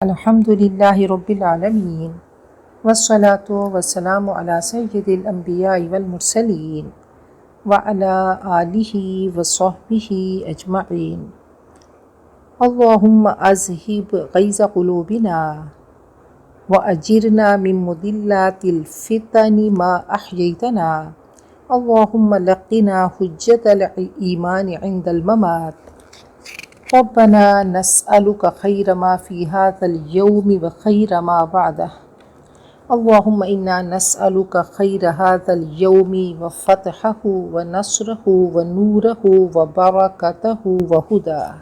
الحمدللہ رب العالمین والصلاة والسلام علی سید الانبیاء والمرسلین وعلی آلہ وصحبہ اجمعین۔ اللہم اذہب غیظ قلوبنا واجرنا من مضلات الفتن ما احییتنا۔ اللہم لقنا حجت الایمان عند الممات۔ ربنا نسألك خير ما في هذا اليوم وخير ما بعده۔ اللهم إنا نسألك خير هذا اليوم وفتحه ونصره ونوره وبركته وهداه۔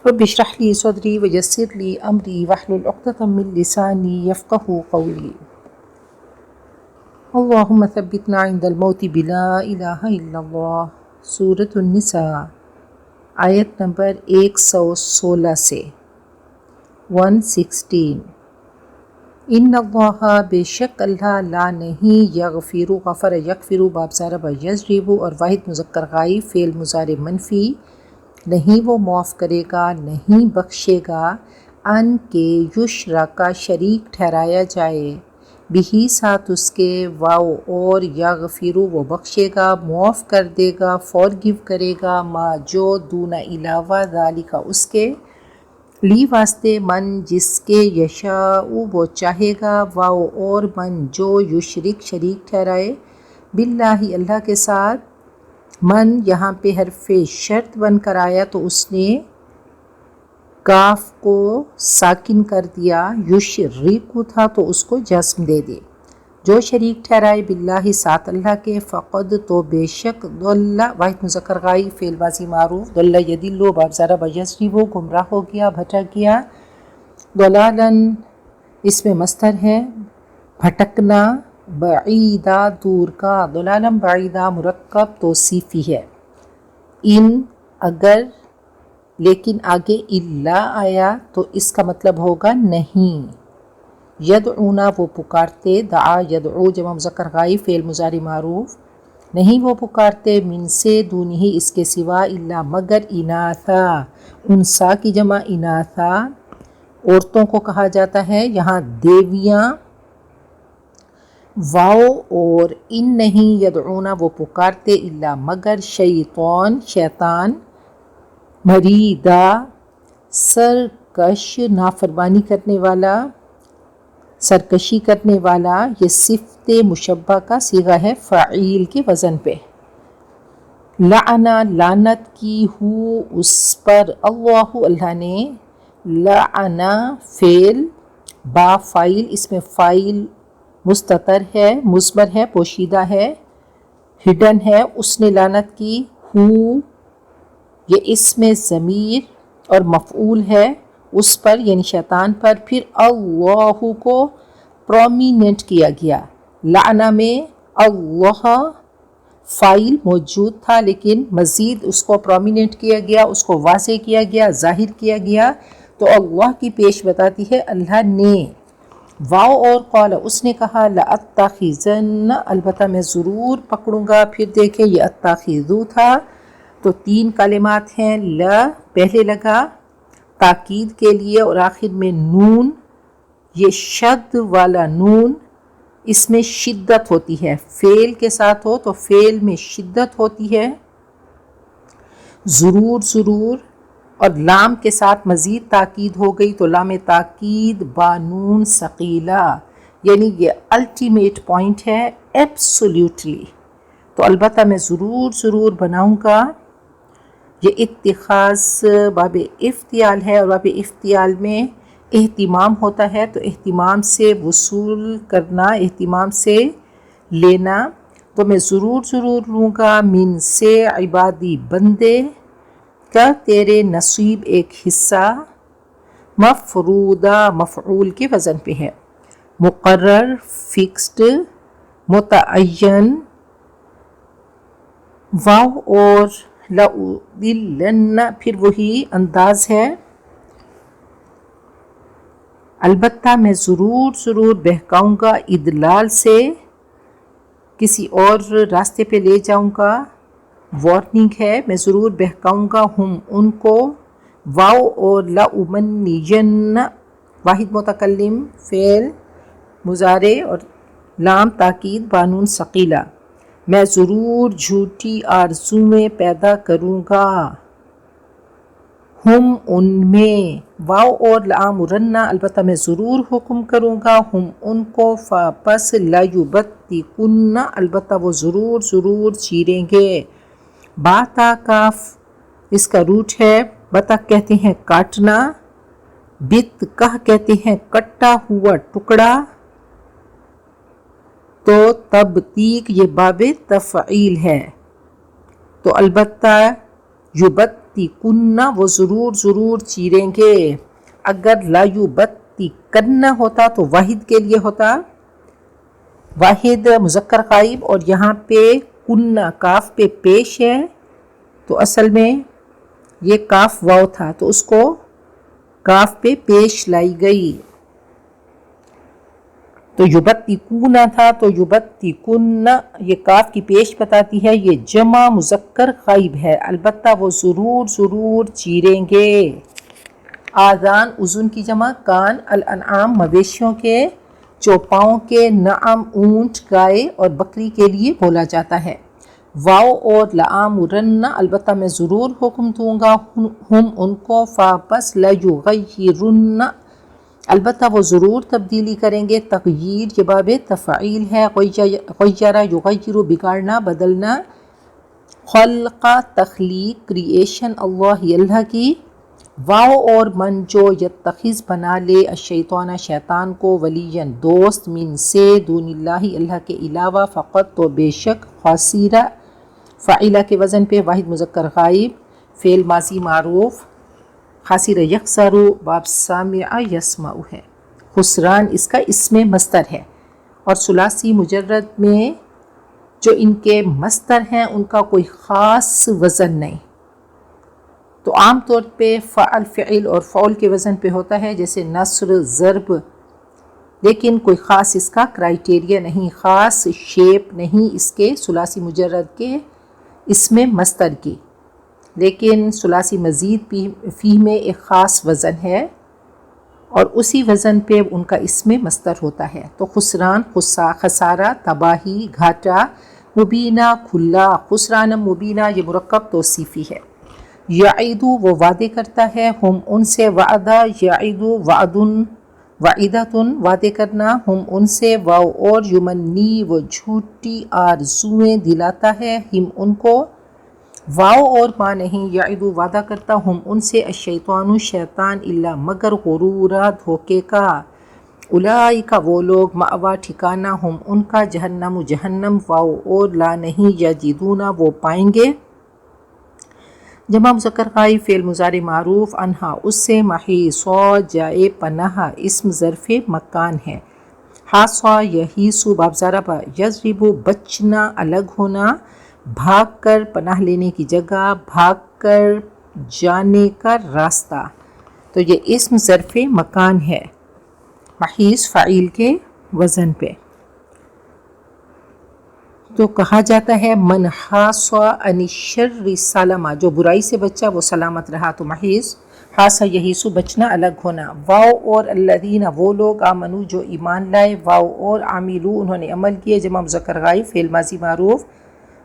رب اشرح لي صدري ويسر لي أمري واحلل عقدة من لساني يفقهوا قولي۔ اللهم ثبتنا عند الموت بلا إله إلا الله۔ سورة النساء آیت نمبر 116 سے 116۔ ان اللہ، بے شک اللہ، لا نہیں، یغفر غفر یغفر باب ضرب یضرب اور واحد مذکر غائب فعل مضارع منفی، نہیں وہ معاف کرے گا، نہیں بخشے گا، ان کے یشرک شریک ٹھہرایا جائے، بہی ساتھ اس کے، واو اور، یغفر وہ بخشے گا، معاف کر دے گا، فورگیو کرے گا، ما جو، دون علاوہ، ذالک اس کے، لی واسطے، من جس کے، یشاء وہ چاہے گا، واو اور، من جو، یشرک شریک ٹھہرائے، باللہ اللہ کے ساتھ، من یہاں پہ حرف شرط بن کر آیا تو اس نے کاف کو ساکن کر دیا، یشرک تھا تو اس کو جزم دے دے، جو شریک ٹھہرائے باللہ ساتھ اللہ کے، فقد تو بے شک، ضل واحد مذکر غائب فعل ماضی معروف، ضل یضل باب ضرب یضرب گمراہ ہو گیا، بھٹک گیا، ضلالا اس میں مصدر ہے بھٹکنا، بعیدا دور کا، ضلالا بعیدا مرکب توصیفی ہے، ان اگر، لیکن آگے الا آیا تو اس کا مطلب ہوگا نہیں، یدعونا وہ پکارتے، دعا یدعو جمع مذکر غائب فعل مضارع معروف، نہیں وہ پکارتے، من سے، دونہ اس کے سوا، الا مگر، اناثا انسا کی جمع اناثا عورتوں کو کہا جاتا ہے، یہاں دیویاں، واو اور، ان نہیں، یدعونا وہ پکارتے، الا مگر، شیطان شیطان، مریدا سرکش نافرمانی کرنے والا، سرکشی کرنے والا، یہ صفت مشبہ کا صیغہ ہے فعیل کے وزن پہ، لعنا لعنت کی، ہو اس پر، اللہ اللہ نے، لعنا فعل، با فاعل، اس میں فاعل مستتر ہے، مضمر ہے، پوشیدہ ہے، ہڈن ہے، اس نے لعنت کی، ہو یہ اسم ضمیر اور مفعول ہے، اس پر یعنی شیطان پر، پھر اللہ کو پرومیننٹ کیا گیا، لعنہ میں اللہ فاعل موجود تھا لیکن مزید اس کو پرومیننٹ کیا گیا، اس کو واضح کیا گیا، ظاہر کیا گیا، تو اللہ کی پیش بتاتی ہے اللہ نے، واو اور، قال اس نے کہا، لأتخذن البتہ میں ضرور پکڑوں گا، پھر دیکھیں یہ اتخذو تھا تو تین کلمات ہیں، پہلے لگا تاکید کے لیے اور آخر میں نون، یہ شد والا نون، اس میں شدت ہوتی ہے، فعل کے ساتھ ہو تو فعل میں شدت ہوتی ہے، ضرور ضرور، اور لام کے ساتھ مزید تاکید ہو گئی تو لام تاکید بانون ثقیلہ، یعنی یہ الٹیمیٹ پوائنٹ ہے، ایبسولیوٹلی، تو البتہ میں ضرور ضرور بناؤں گا، یہ اتخاذ باب افتعال ہے اور باب افتعال میں اہتمام ہوتا ہے، تو اہتمام سے وصول کرنا، اہتمام سے لینا، تو میں ضرور ضرور لوں گا، من سے، عبادی بندے کا، تیرے نصیب ایک حصہ، مفروضہ مفعول کے وزن پہ ہے، مقرر فکسڈ، متعین، واو اور، لأضلن پھر وہی انداز ہے، البتہ میں ضرور ضرور بہکاؤں گا، اضلال سے کسی اور راستے پہ لے جاؤں گا، وارننگ ہے، میں ضرور بہکاؤں گا، ہم ان کو، واو اور لأمنین واحد متکلم فعل مضارع اور لام تاکید بانون ثقیلہ، میں ضرور جھوٹی آرزویں پیدا کروں گا ہم ان میں، واو اور لآمرن البتہ میں ضرور حکم کروں گا ہم ان کو، پس لیبتکن البتہ وہ ضرور چیریں گے، با تا کاف اس کا روٹ ہے، بتک کہتے ہیں کاٹنا، بت کہ کہتے ہیں کٹا ہوا ٹکڑا، تو تبتیک یہ باب تفعیل ہے، تو البتہ یبتکن وہ ضرور چیریں گے، اگر لا یبتکن ہوتا تو واحد کے لیے ہوتا، واحد مذکر غائب، اور یہاں پہ کنہ کاف پہ پیش ہے، تو اصل میں یہ کاف واو تھا تو اس کو کاف پہ پیش لائی گئی، تو یبتکون تھا تو یبتکن، یہ کاف کی پیش بتاتی ہے یہ جمع مذکر غائب ہے، البتہ وہ ضرور چیریں گے۔ آذان اذن کی جمع، کان الانعام مویشیوں کے، چوپاؤں کے، نعم اونٹ گائے اور بکری کے لیے بولا جاتا ہے۔ واو اور لآمرن البتہ میں ضرور حکم دوں گا ہم ان کو، پس لیغیرن البتہ وہ ضرور تبدیلی کریں گے، تغییر یہ باب تفعیل ہے، غیر یغیر بگاڑنا بدلنا، خلق تخلیق کریشن اللہ کی، واو اور من جو یتخذ بنا لے الشیطان شیطان کو، ولیًا دوست، من سے، دون اللہ کے علاوہ، فقط تو بے شک، خاسرہ فاعلہ کے وزن پہ واحد مذکر غائب، فعل ماضی معروف، خاسر یخسر باب سامع یسمع ہے، خسران اس کا اسم مصدر ہے، اور ثلاثی مجرد میں جو ان کے مصدر ہیں ان کا کوئی خاص وزن نہیں، تو عام طور پہ فعل فعل اور فعول کے وزن پہ ہوتا ہے، جیسے نصر ضرب، لیکن کوئی خاص اس کا کرائیٹیریا نہیں، خاص شیپ نہیں اس کے ثلاثی مجرد کے اسم مصدر کی، لیکن ثلاثی مزید فی میں ایک خاص وزن ہے اور اسی وزن پہ ان کا اسم مصدر ہوتا ہے، تو خسران خسارہ، تباہی، گھاٹا، مبینہ کھلا، خسران مبینہ یہ مرکب توصیفی ہے، یعیدو وہ وعدے کرتا ہے ہم ان سے، وعدہ یعیدو وعدن وعیدتن وعدے کرنا ہم ان سے، واو اور یمنی وہ جھوٹی آرزویں دلاتا ہے ہم ان کو، واو اور ما نہیں، یعیدو وعدہ کرتا ہم ان سے، الشیطان شیطان، الا مگر، غرورا دھوکے کا، اولئک وہ لوگ، مأوا ٹھکانہ ہم ان کا، جہنم جہنم، واو اور لا نہیں، یجدون وہ پائیں گے، جمع مذکر غائب فعل مضارع معروف، انہا اس سے، محیصا جائے پناہ اسم ظرف مکان ہے، حاصا یحیص باب ضرب، یضرب بچنا الگ ہونا، بھاگ کر پناہ لینے کی جگہ، بھاگ کر جانے کا راستہ، تو یہ اسم ظرف مکان ہے، محیص فاعل کے وزن پہ، تو کہا جاتا ہے من حاص عن الشر سلم، جو برائی سے بچا وہ سلامت رہا، تو محیص حاص یحیص بچنا الگ ہونا، واو اور الذین وہ لوگ، آمنو جو ایمان لائے، واو اور عاملو انہوں نے عمل کیے، جمع مذکر غائب فعل ماضی معروف،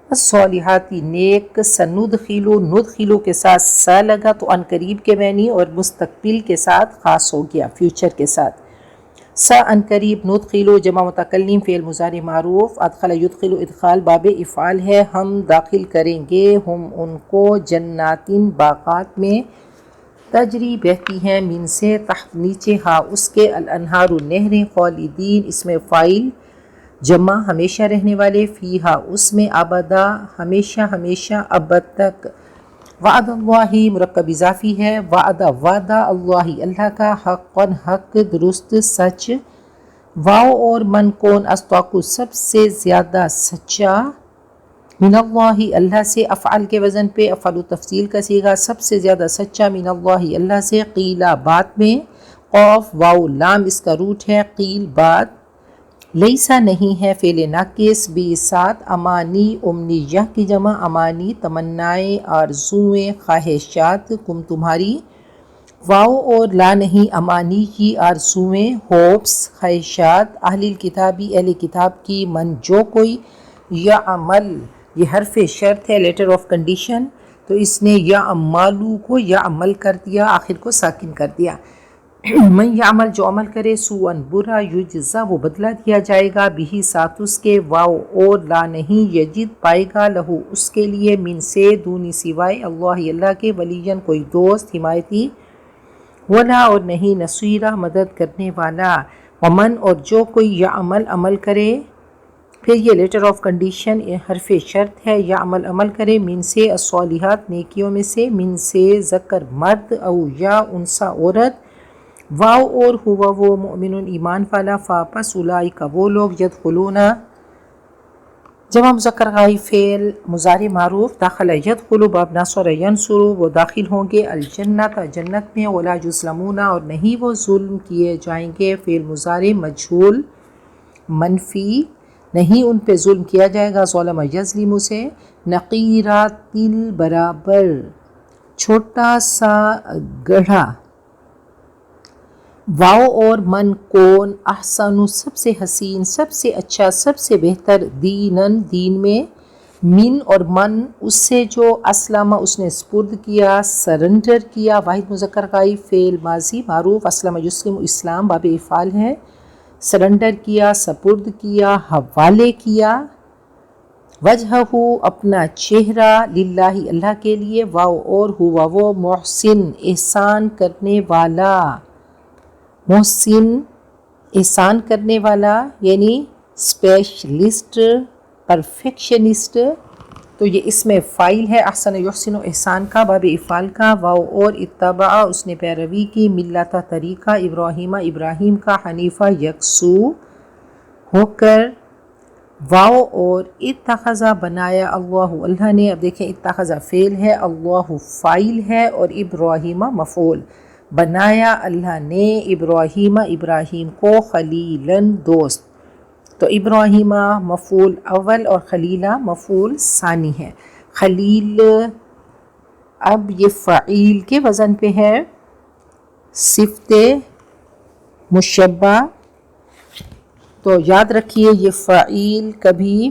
الصالحاتی نیک، سندخلو ندخلو کے ساتھ سا لگا تو ان قریب کے معنی، اور مستقبل کے ساتھ خاص ہو گیا فیوچر کے ساتھ، سا ان قریب، ندخلو جمع متکلم فعل مضارع معروف، ادخل یدخل ادخال باب افعال ہے، ہم داخل کریں گے ہم ان کو، جناتن باغات میں، تجری بہتی ہیں، من سے تحت نیچے، ہا اس کے، الانہار نہریں، خالدین اس میں فاعل جمع ہمیشہ رہنے والے، فیہا اس میں، ابدا ہمیشہ ابد تک، وعد اللہ مرکب اضافی ہے، وعدہ اللہ اللہ کا، حقا حق درست سچ، واو اور من کون، اصدق سب سے زیادہ سچا، من اللہ اللہ سے، افعال کے وزن پہ افعال تفضیل کا صیغہ، سب سے زیادہ سچا، من اللہ اللہ سے، قیلا بات میں، قاف واو لام اس کا روٹ ہے، قیل بات، لیسا نہیں ہے فعل ناقص، بھی ساتھ، امانی امنیہ کی جمع، امانی تمنائیں، آرزویں، خواہشات، کم تمہاری، واو اور لا نہیں امانی کی آرزویں، ہوپس، خواہشات، اہل کتابی اہل کتاب کی، من جو کوئی، یا عمل یہ حرف شرط ہے لیٹر آف کنڈیشن، تو اس نے یا عمالو کو یا عمل کر دیا، آخر کو ساکن کر دیا۔ من یعمل جو عمل کرے، سوءن برا، یجزا وہ بدلہ دیا جائے گا، بھی ساتھ اس کے، واو اور لا نہیں، یجد پائے گا، لہو اس کے لیے، من سے دونی سوائے، اللہ کے، ولیین کوئی دوست حمایتی، ولا اور نہیں، نصیرہ مدد کرنے والا، ومن اور جو کوئی یعمل عمل کرے، پھر یہ لیٹر آف کنڈیشن حرف شرط ہے، یا عمل کرے، من سے الصالحات نیکیوں میں سے، من سے ذکر مرد، او یا انسا عورت، واو اور ہوا وہ، مؤمن ایمان والا، فاپس اولئک وہ لوگ، یدخلون جمع مذکر غائب فعل مضارع معروف، داخل یدخل باب نصر ینصر وہ داخل ہوں گے، الجنت جنت میں، ولا یظلمون اور نہیں وہ ظلم کیے جائیں گے، فعل مضارع مجہول منفی، نہیں ان پہ ظلم کیا جائے گا، ظلم یظلم سے، نقیرہ تل برابر، چھوٹا سا گڑھا، واو اور من کون، احسن سب سے حسین، سب سے اچھا، سب سے بہتر، دینن دین میں، من اور من اس سے جو اسلم اس نے سپرد کیا، سرنڈر کیا، واحد مذکر غائب فعل ماضی معروف، اسلم یسلم اسلام باب افعال ہے، سرنڈر کیا، سپرد کیا، حوالے کیا، وجہہ اپنا چہرہ، للہ اللہ کے لیے، واو اور ہوا وہ، محسن احسان کرنے والا، محسن احسان کرنے والا یعنی اسپیشلسٹ، پرفیکشنسٹ، تو یہ اس میں فائل ہے، احسن یحسن احسان کا، باب افعال کا، واو اور اتبع اس نے پیروی کی، ملت طریقہ، ابراہیم ابراہیم کا، حنیفہ یکسو ہو کر، واو اور اتخذہ بنایا، اللہ نے، اب دیکھیں اتخذہ فعل ہے، اللہ فاعل ہے، اور ابراہیم مفعول، بنایا اللہ نے ابراہیم ابراہیم کو، خلیلاً دوست، تو ابراہیم مفعول اول اور خلیلہ مفعول ثانی ہے، خلیل اب یہ فعیل کے وزن پہ ہے، صفت مشبہ، تو یاد رکھیے یہ فعیل کبھی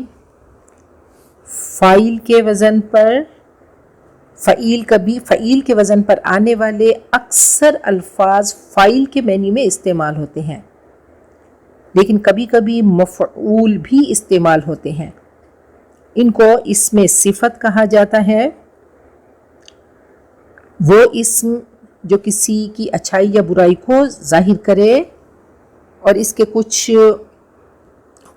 فاعل کے وزن پر، فعیل کے وزن پر آنے والے اکثر الفاظ فاعل کے معنی میں استعمال ہوتے ہیں، لیکن کبھی کبھی مفعول بھی استعمال ہوتے ہیں، ان کو اسم صفت کہا جاتا ہے، وہ اسم جو کسی کی اچھائی یا برائی کو ظاہر کرے، اور اس کے کچھ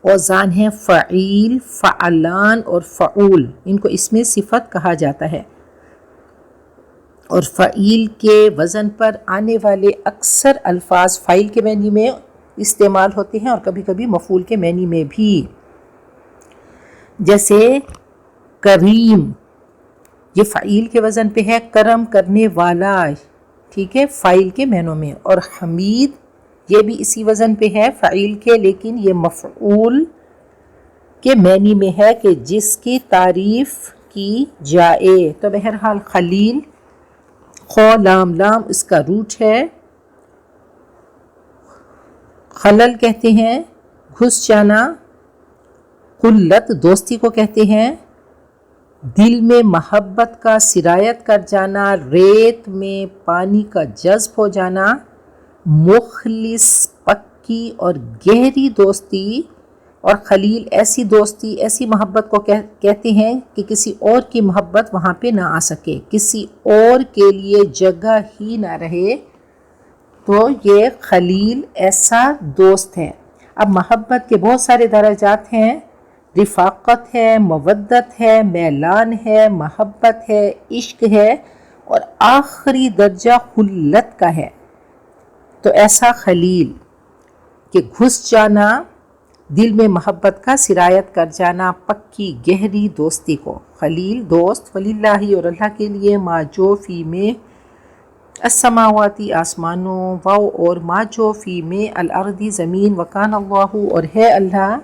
اوزان ہیں، فعیل، فعلان اور فعول، ان کو اسم صفت کہا جاتا ہے، اور فعیل کے وزن پر آنے والے اکثر الفاظ فاعل کے معنی میں استعمال ہوتے ہیں، اور کبھی کبھی مفعول کے معنی میں بھی، جیسے کریم یہ فعیل کے وزن پہ ہے، کرم کرنے والا، ٹھیک ہے، فاعل کے معنوں میں، اور حمید یہ بھی اسی وزن پہ ہے فعیل کے، لیکن یہ مفعول کے معنی میں ہے کہ جس کی تعریف کی جائے، تو بہرحال خلیل، خو لام لام اس کا روٹ ہے، خلل کہتے ہیں گھس جانا، قلت دوستی کو کہتے ہیں، دل میں محبت کا سرایت کر جانا، ریت میں پانی کا جذب ہو جانا، مخلص پکی اور گہری دوستی، اور خلیل ایسی دوستی، ایسی محبت کو کہتے ہیں کہ کسی اور کی محبت وہاں پہ نہ آ سکے، کسی اور کے لیے جگہ ہی نہ رہے، تو یہ خلیل ایسا دوست ہے۔ اب محبت کے بہت سارے درجات ہیں، رفاقت ہے، مودت ہے، میلان ہے، محبت ہے، عشق ہے، اور آخری درجہ خلت کا ہے، تو ایسا خلیل کہ گھس جانا، دل میں محبت کا سرایت کر جانا، پکی گہری دوستی کو، خلیل دوست، وللہ اور اللہ کے لیے، ما جو فی میں السماواتی آسمانوں، واو اور ما جو فی میں الارضی زمین، وکان اللہ اور ہے اللہ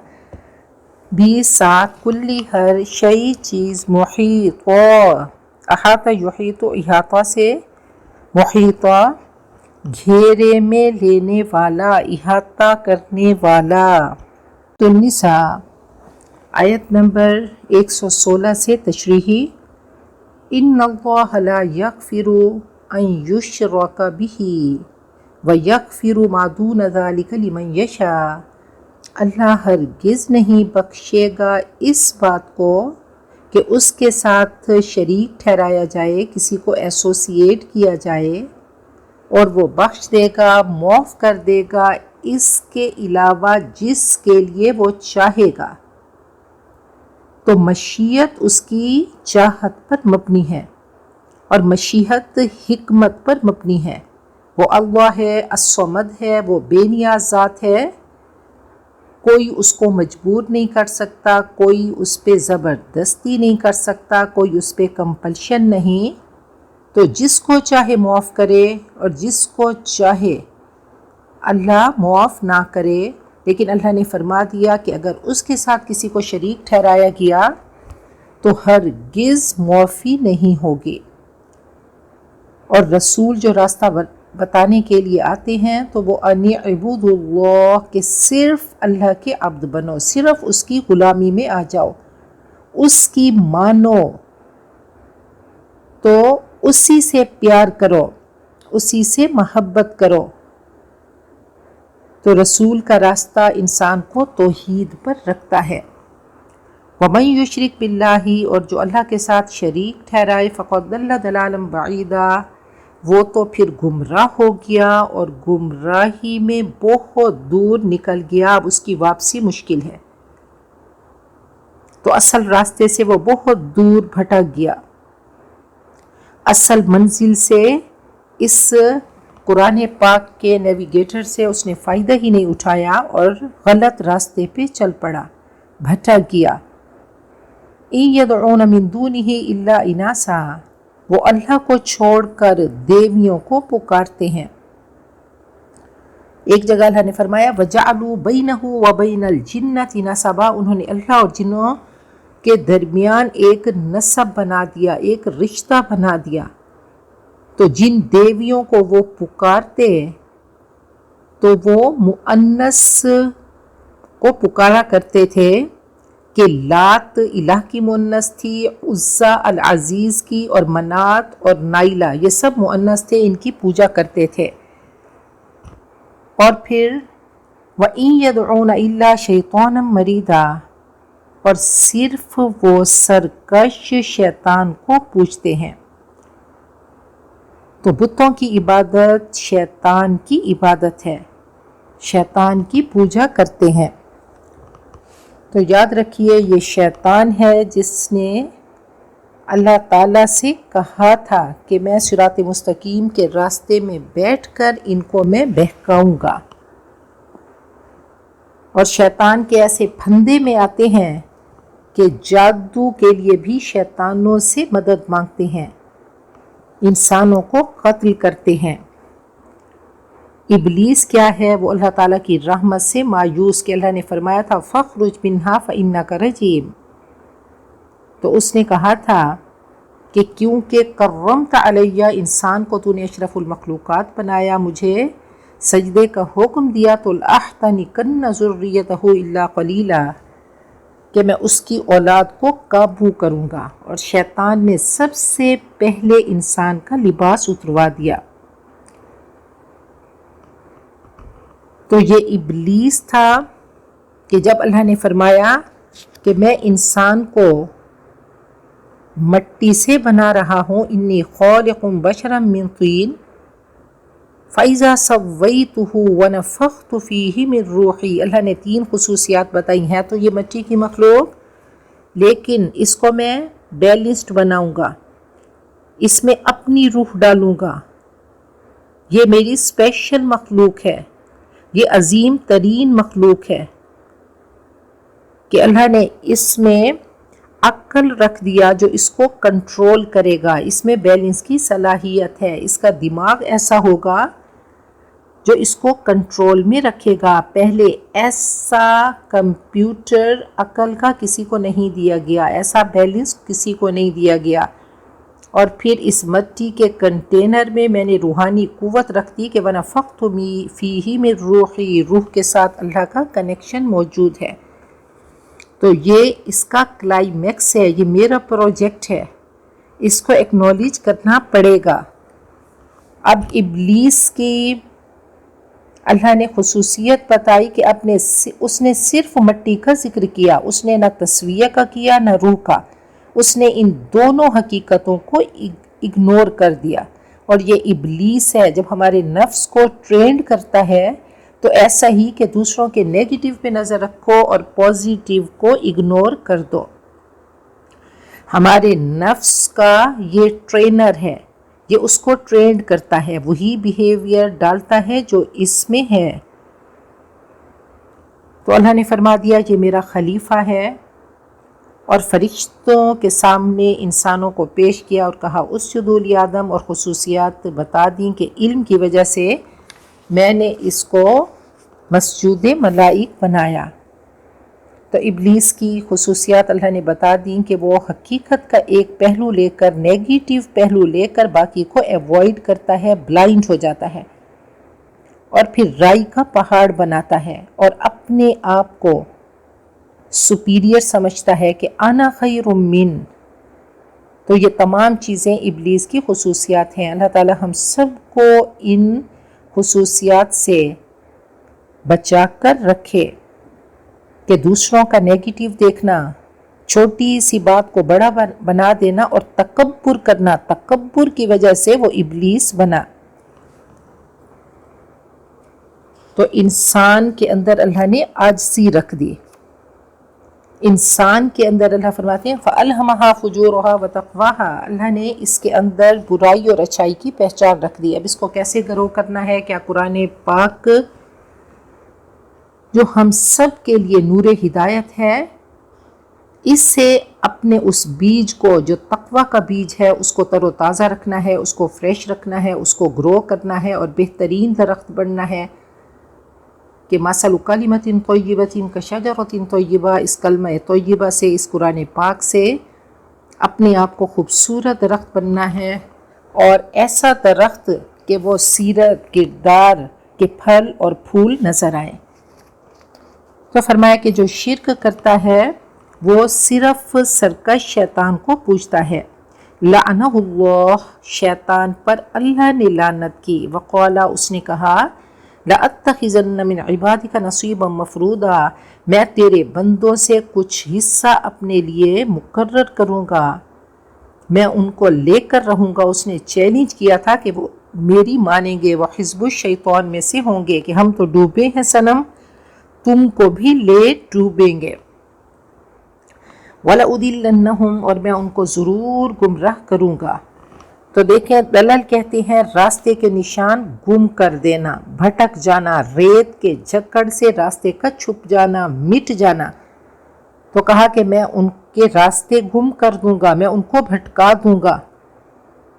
بھی ساتھ، کلی ہر شئی چیز، محیط، احاطہ یحیط احاطہ سے، محیطہ گھیرے میں لینے والا، احاطہ کرنے والا۔ تو النساء آیت نمبر 116 سے تشریحی۔ ان اللہ لا یغفر ان یشرک بہ ویغفر ما دون ذلک لمن یشاء۔ اللہ ہرگز نہیں بخشے گا اس بات کو کہ اس کے ساتھ شریک ٹھہرایا جائے، کسی کو ایسوسیٹ کیا جائے، اور وہ بخش دے گا، معاف کر دے گا اس کے علاوہ جس کے لیے وہ چاہے گا۔ تو مشیت اس کی چاہت پر مبنی ہے، اور مشیت حکمت پر مبنی ہے۔ وہ اللہ ہے، الصمد ہے، وہ بے نیاز ذات ہے، کوئی اس کو مجبور نہیں کر سکتا، کوئی اس پہ زبردستی نہیں کر سکتا، کوئی اس پہ کمپلشن نہیں۔ تو جس کو چاہے معاف کرے اور جس کو چاہے اللہ معاف نہ کرے، لیکن اللہ نے فرما دیا کہ اگر اس کے ساتھ کسی کو شریک ٹھہرایا گیا تو ہرگز معافی نہیں ہوگی۔ اور رسول جو راستہ بتانے کے لیے آتے ہیں تو وہ ان اعبدوا اللہ، کہ صرف اللہ کے عبد بنو، صرف اس کی غلامی میں آ جاؤ، اس کی مانو، تو اسی سے پیار کرو، اسی سے محبت کرو۔ تو رسول کا راستہ انسان کو توحید پر رکھتا ہے۔ وَمَن يُشْرِكْ بِاللَّهِ، اور جو اللہ کے ساتھ شریک ٹھہرائے، فَقَدْ ضَلَّ ضَلَالًا بَعِيدًا، وہ تو پھر گمراہ ہو گیا اور گمراہی میں بہت دور نکل گیا، اب اس کی واپسی مشکل ہے۔ تو اصل راستے سے وہ بہت دور بھٹک گیا، اصل منزل سے، اس قرآن پاک کے نیویگیٹر سے اس نے فائدہ ہی نہیں اٹھایا اور غلط راستے پہ چل پڑا، بھٹک گیا۔ إِن يَدْعُونَ مِن دُونِهِ إِلَّا إِنَاثًا، وہ اللہ کو چھوڑ کر دیویوں کو پکارتے ہیں۔ ایک جگہ اللہ نے فرمایا وَجَعَلُوا بَيْنَهُ وَبَيْنَ الْجِنَّةِ نَسَبًا، انہوں نے اللہ اور جنوں کے درمیان ایک نسب بنا دیا، ایک رشتہ بنا دیا۔ تو جن دیویوں کو وہ پکارتے تو وہ مؤنث کو پکارا کرتے تھے، کہ لات الہ کی مؤنث تھی، عزا العزیز کی، اور منات اور نائلہ، یہ سب مؤنث تھے، ان کی پوجا کرتے تھے۔ اور پھر وَإِن يَدْعُونَ إِلَّا شَيْطَانًا مَرِيدًا، اور صرف وہ سرکش شیطان کو پوجتے ہیں۔ تو بتوں کی عبادت شیطان کی عبادت ہے، شیطان کی پوجا کرتے ہیں۔ تو یاد رکھیے یہ شیطان ہے جس نے اللہ تعالیٰ سے کہا تھا کہ میں صراط مستقیم کے راستے میں بیٹھ کر ان کو میں بہکاؤں گا، اور شیطان کے ایسے پھندے میں آتے ہیں کہ جادو کے لیے بھی شیطانوں سے مدد مانگتے ہیں، انسانوں کو قتل کرتے ہیں۔ ابلیس کیا ہے؟ وہ اللہ تعالیٰ کی رحمت سے مایوس، کہ اللہ نے فرمایا تھا فَاخْرُجْ مِنْهَا فَإِنَّكَ رَجِيمٌ، تو اس نے کہا تھا کہ کیونکہ کرمت علیہ، انسان کو تو نے اشرف المخلوقات بنایا، مجھے سجدے کا حکم دیا، تو لَأَحْتَنِكَنَّ ذُرِّيَّتَهُ إِلَّا قَلِيلًا، کہ میں اس کی اولاد کو قابو کروں گا۔ اور شیطان نے سب سے پہلے انسان کا لباس اتروا دیا۔ تو یہ ابلیس تھا کہ جب اللہ نے فرمایا کہ میں انسان کو مٹی سے بنا رہا ہوں، انی خالق بشرا من طین فَإِذَا سَوَّيْتُهُ وَنَفَخْتُ فِيهِ مِن رُوحِي، اللہ نے 3 خصوصیات بتائی ہیں۔ تو یہ مٹی کی مخلوق، لیکن اس کو میں بیلنسڈ بناؤں گا، اس میں اپنی روح ڈالوں گا، یہ میری اسپیشل مخلوق ہے، یہ عظیم ترین مخلوق ہے، کہ اللہ نے اس میں عقل رکھ دیا جو اس کو کنٹرول کرے گا، اس میں بیلنس کی صلاحیت ہے، اس کا دماغ ایسا ہوگا جو اس کو کنٹرول میں رکھے گا۔ پہلے ایسا کمپیوٹر عقل کا کسی کو نہیں دیا گیا، ایسا بیلنس کسی کو نہیں دیا گیا۔ اور پھر اس مٹی کے کنٹینر میں میں نے روحانی قوت رکھ دی کہ وَنَفَخْتُ فِيهِ مِن رُوحِي، روح کے ساتھ اللہ کا کنیکشن موجود ہے۔ تو یہ اس کا کلائمیکس ہے، یہ میرا پروجیکٹ ہے، اس کو ایکنالج کرنا پڑے گا۔ اب ابلیس کی اللہ نے خصوصیت بتائی کہ اس نے صرف مٹی کا ذکر کیا، اس نے نہ تسویہ کا کیا نہ روح کا، اس نے ان دونوں حقیقتوں کو اگنور کر دیا۔ اور یہ ابلیس ہے، جب ہمارے نفس کو ٹرینڈ کرتا ہے تو ایسا ہی کہ دوسروں کے نیگیٹو پہ نظر رکھو اور پازیٹیو کو اگنور کر دو۔ ہمارے نفس کا یہ ٹرینر ہے، یہ اس کو ٹرینڈ کرتا ہے، وہی بیہیویئر ڈالتا ہے جو اس میں ہے۔ تو اللہ نے فرما دیا یہ میرا خلیفہ ہے، اور فرشتوں کے سامنے انسانوں کو پیش کیا اور کہا اسجدوا لآدم، اور خصوصیات بتا دیں کہ علم کی وجہ سے میں نے اس کو مسجود ملائک بنایا۔ تو ابلیس کی خصوصیات اللہ نے بتا دیں کہ وہ حقیقت کا ایک پہلو لے کر، نیگیٹو پہلو لے کر باقی کو ایوائڈ کرتا ہے، بلائنڈ ہو جاتا ہے، اور پھر رائی کا پہاڑ بناتا ہے اور اپنے آپ کو سپیریئر سمجھتا ہے کہ انا خیر من۔ تو یہ تمام چیزیں ابلیس کی خصوصیات ہیں۔ اللہ تعالی ہم سب کو ان خصوصیات سے بچا کر رکھے کہ دوسروں کا نیگیٹو دیکھنا، چھوٹی سی بات کو بڑا بنا دینا اور تکبر کرنا، تکبر کی وجہ سے وہ ابلیس بنا۔ تو انسان کے اندر اللہ نے عاجزی رکھ دی، انسان کے اندر اللہ فرماتے ہیں فَأَلْهَمَهَا فُجُورُهَا وَتَقْوَاهَا، اللہ نے اس کے اندر برائی اور اچھائی کی پہچان رکھ دی۔ اب اس کو کیسے گرو کرنا ہے؟ کیا قرآن پاک جو ہم سب کے لیے نور ہدایت ہے، اس سے اپنے اس بیج کو جو تقوی کا بیج ہے اس کو تر و تازہ رکھنا ہے، اس کو فریش رکھنا ہے، اس کو گرو کرنا ہے اور بہترین درخت بننا ہے کہ مَثَلُ كَلِمَةٍ طَيِّبَةٍ كَشَجَرَةٍ طَيِّبَةٍ، اس کلمہ طیبہ سے، اس قرآن پاک سے اپنے آپ کو خوبصورت درخت بننا ہے، اور ایسا درخت کہ وہ سیرت، کردار کے پھل اور پھول نظر آئیں۔ تو فرمایا کہ جو شرک کرتا ہے وہ صرف سرکش شیطان کو پوجتا ہے۔ لعنہ اللہ، شیطان پر اللہ نے لعنت کی۔ وقالا، اس نے کہا لَأَتَّخِذَنَّ مِنْ عِبَادِكَ نَصِيبًا مَفْرُوضًا، میں تیرے بندوں سے کچھ حصہ اپنے لیے مقرر کروں گا، میں ان کو لے کر رہوں گا۔ اس نے چیلنج کیا تھا کہ وہ میری مانیں گے، وہ حزب الشیطان میں سے ہوں گے کہ ہم تو ڈوبے ہیں صنم، تم کو بھی لے ڈوبیں گے۔ وَلَأُضِلَّنَّهُمْ، اور میں ان کو ضرور گمراہ کروں گا۔ تو دیکھیں، دلل کہتے ہیں راستے کے نشان گم کر دینا، بھٹک جانا، ریت کے جکڑ سے راستے کا چھپ جانا، مٹ جانا۔ تو کہا کہ میں ان کے راستے گم کر دوں گا، میں ان کو بھٹکا دوں گا،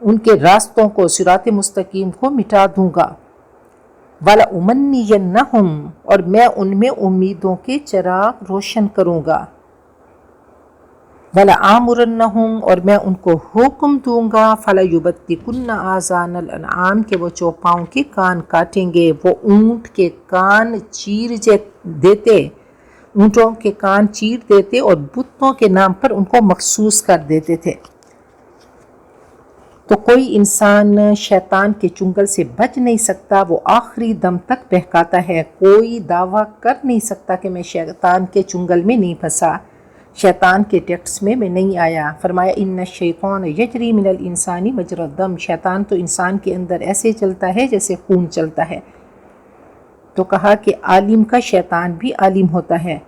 ان کے راستوں کو، صراط مستقیم کو مٹا دوں گا۔ وَلَأُمَنِّيَنَّهُمْ، اور میں ان میں امیدوں کے چراغ روشن کروں گا۔ وَلَآمُرَنَّهُمْ، اور میں ان کو حکم دوں گا، فَلَيُبَتِّكُنَّ آذَانَ الْأَنْعَامِ، کہ وہ چوپاؤں کے کان کاٹیں گے، وہ اونٹ کے کان چیر دیتے، اونٹوں کے کان چیر دیتے اور بتوں کے نام پر ان کو مخصوص کر دیتے تھے۔ تو کوئی انسان شیطان کے چنگل سے بچ نہیں سکتا، وہ آخری دم تک بہکاتا ہے۔ کوئی دعویٰ کر نہیں سکتا کہ میں شیطان کے چنگل میں نہیں پھنسا، شیطان کے ٹیکس میں نہیں آیا۔ فرمایا ان الشیطان یجری من الانسان مجری الدم، شیطان تو انسان کے اندر ایسے چلتا ہے جیسے خون چلتا ہے۔ تو کہا کہ عالم کا شیطان بھی عالم ہوتا ہے،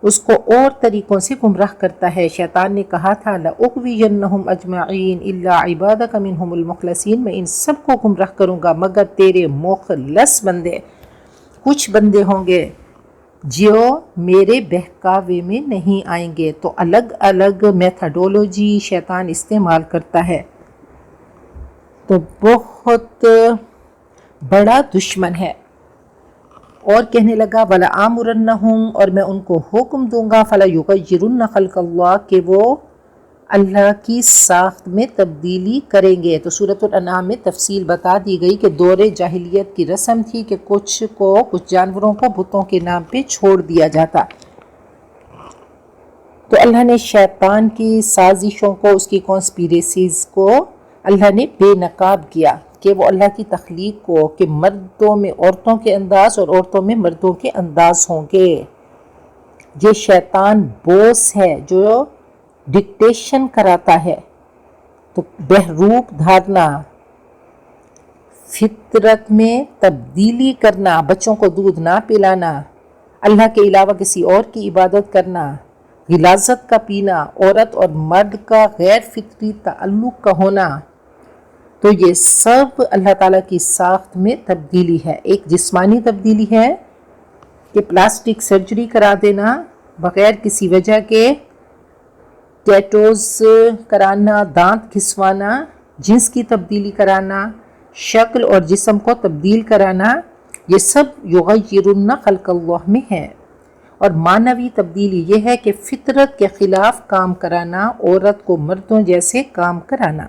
اس کو اور طریقوں سے گمراہ کرتا ہے۔ شیطان نے کہا تھا لَأُغْوِيَنَّهُمْ أَجْمَعِينَ إِلَّا عِبَادَكَ مِنْهُمُ الْمُخْلَصِينَ، میں ان سب کو گمراہ کروں گا مگر تیرے مخلص بندے، کچھ بندے ہوں گے جو میرے بہکاوے میں نہیں آئیں گے۔ تو الگ الگ میتھڈولوجی شیطان استعمال کرتا ہے، تو بہت بڑا دشمن ہے۔ اور کہنے لگا وَلَآمُرَنَّهُمْ، اور میں ان کو حکم دوں گا، فَلَيُغَيِّرُنَّ خَلْقَ اللَّهِ، کہ وہ اللہ کی ساخت میں تبدیلی کریں گے۔ تو سورۃ الانعام میں تفصیل بتا دی گئی کہ دور جاہلیت کی رسم تھی کہ کچھ جانوروں کو بتوں کے نام پہ چھوڑ دیا جاتا۔ تو اللہ نے شیطان کی سازشوں کو، اس کی کانسپیریسیز کو اللہ نے بے نقاب کیا کہ وہ اللہ کی تخلیق کو کہ مردوں میں عورتوں کے انداز اور عورتوں میں مردوں کے انداز ہوں گے۔ یہ شیطان بوس ہے جو ڈکٹیشن کراتا ہے۔ تو بہروپ دھارنا، فطرت میں تبدیلی کرنا، بچوں کو دودھ نہ پلانا، اللہ کے علاوہ کسی اور کی عبادت کرنا، غلاظت کا پینا، عورت اور مرد کا غیر فطری تعلق کا ہونا، تو یہ سب اللہ تعالیٰ کی ساخت میں تبدیلی ہے۔ ایک جسمانی تبدیلی ہے کہ پلاسٹک سرجری کرا دینا بغیر کسی وجہ کے، ٹیٹوز کرانا، دانت گھسوانا، جنس کی تبدیلی کرانا، شکل اور جسم کو تبدیل کرانا، یہ سب یغیرن خلق اللہ میں ہے۔ اور معنوی تبدیلی یہ ہے کہ فطرت کے خلاف کام کرانا، عورت کو مردوں جیسے کام کرانا۔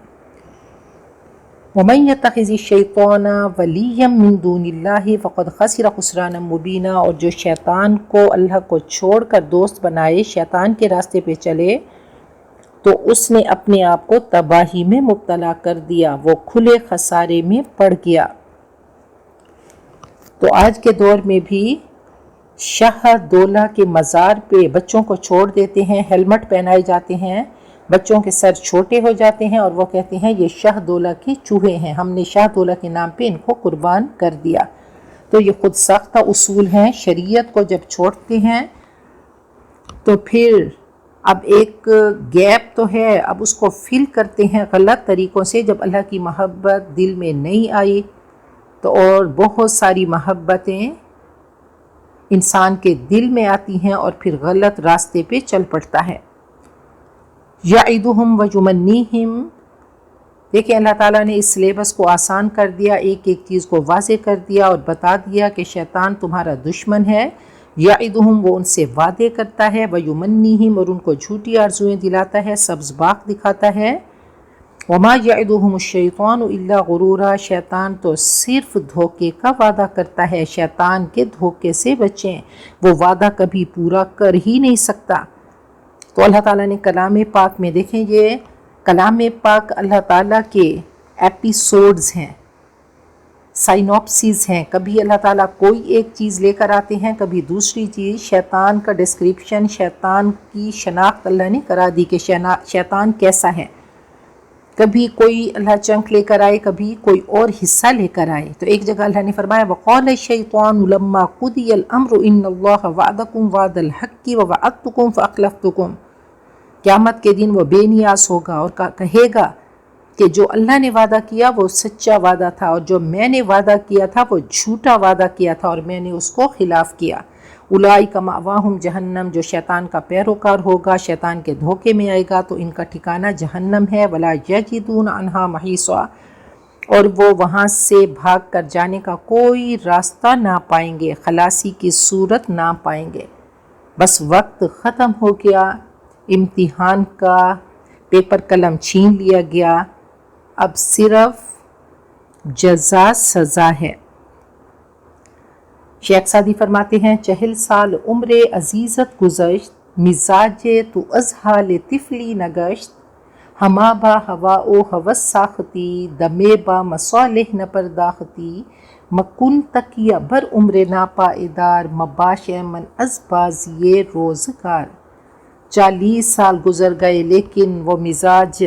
وَمَن يَتَّخِذِ الشَّيْطَانَ وَلِيًّا مِّن دُونِ اللَّهِ فَقَدْ خَسِرَ خُسْرَانًا مُبِينًا، اور جو شیطان کو اللہ کو چھوڑ کر دوست بنائے، شیطان کے راستے پہ چلے، تو اس نے اپنے آپ کو تباہی میں مبتلا کر دیا، وہ کھلے خسارے میں پڑ گیا۔ تو آج کے دور میں بھی شاہ دولہ کے مزار پہ بچوں کو چھوڑ دیتے ہیں، ہیلمٹ پہنائے جاتے ہیں، بچوں کے سر چھوٹے ہو جاتے ہیں اور وہ کہتے ہیں یہ شاہ دولہ کے چوہے ہیں، ہم نے شاہ دولہ کے نام پہ ان کو قربان کر دیا۔ تو یہ خود ساختہ اصول ہیں۔ شریعت کو جب چھوڑتے ہیں تو پھر اب ایک گیپ تو ہے، اب اس کو فل کرتے ہیں غلط طریقوں سے۔ جب اللہ کی محبت دل میں نہیں آئی تو اور بہت ساری محبتیں انسان کے دل میں آتی ہیں اور پھر غلط راستے پہ چل پڑتا ہے۔ یعدہم ویمنیہم، دیکھیں اللہ تعالیٰ نے اس سلیبس کو آسان کر دیا، ایک ایک چیز کو واضح کر دیا اور بتا دیا کہ شیطان تمہارا دشمن ہے۔ یعدہم، وہ ان سے وعدے کرتا ہے، ویمنیہم، اور ان کو جھوٹی آرزویں دلاتا ہے، سبز باغ دکھاتا ہے۔ وما یعدہم الشیطان الا غرورا، شیطان تو صرف دھوکے کا وعدہ کرتا ہے، شیطان کے دھوکے سے بچیں، وہ وعدہ کبھی پورا کر ہی نہیں سکتا۔ تو اللہ تعالیٰ نے کلام پاک میں، دیکھیں یہ کلام پاک اللہ تعالیٰ کے ایپیسوڈز ہیں، سائنوپسیز ہیں، کبھی اللہ تعالیٰ کوئی ایک چیز لے کر آتے ہیں، کبھی دوسری چیز، شیطان کا ڈسکرپشن، شیطان کی شناخت اللہ نے کرا دی کہ شیطان کیسا ہے، کبھی کوئی اللہ چنک لے کر آئے، کبھی کوئی اور حصہ لے کر آئے۔ تو ایک جگہ اللہ نے فرمایا وَقَالَ الشَّيْطَانُ لَمَّا قُضِيَ الْأَمْرُ إِنَّ اللَّهَ وَعَدَكُمْ وَعْدَ الْحَقِّ وَوَعَدتُّكُمْ فَأَخْلَفْتُكُمْ، قیامت کے دن وہ بے نیاز ہوگا اور کہے گا کہ جو اللہ نے وعدہ کیا وہ سچا وعدہ تھا، اور جو میں نے وعدہ کیا تھا وہ جھوٹا وعدہ کیا تھا اور میں نے اس کو خلاف کیا۔ اولئک مأواہم جہنم، جو شیطان کا پیروکار ہوگا، شیطان کے دھوکے میں آئے گا تو ان کا ٹھکانہ جہنم ہے۔ ولا یجدون عنہا محیصا، اور وہ وہاں سے بھاگ کر جانے کا کوئی راستہ نہ پائیں گے، خلاصی کی صورت نہ پائیں گے۔ بس وقت ختم ہو گیا، امتحان کا پیپر قلم چھین لیا گیا، اب صرف جزا سزا ہے۔ شیخ سعدی فرماتے ہیں 40 سال عمر عزیزت گزشت، مزاج تو ازحال طفلی نگشت، ہما با ہوا او ہوس ساختی، دمے با مصالح نہ پرداختی، مکن تکیہ بر عمر ناپائیدار، مباش من از بازی روزگار۔ 40 سال گزر گئے لیکن وہ مزاج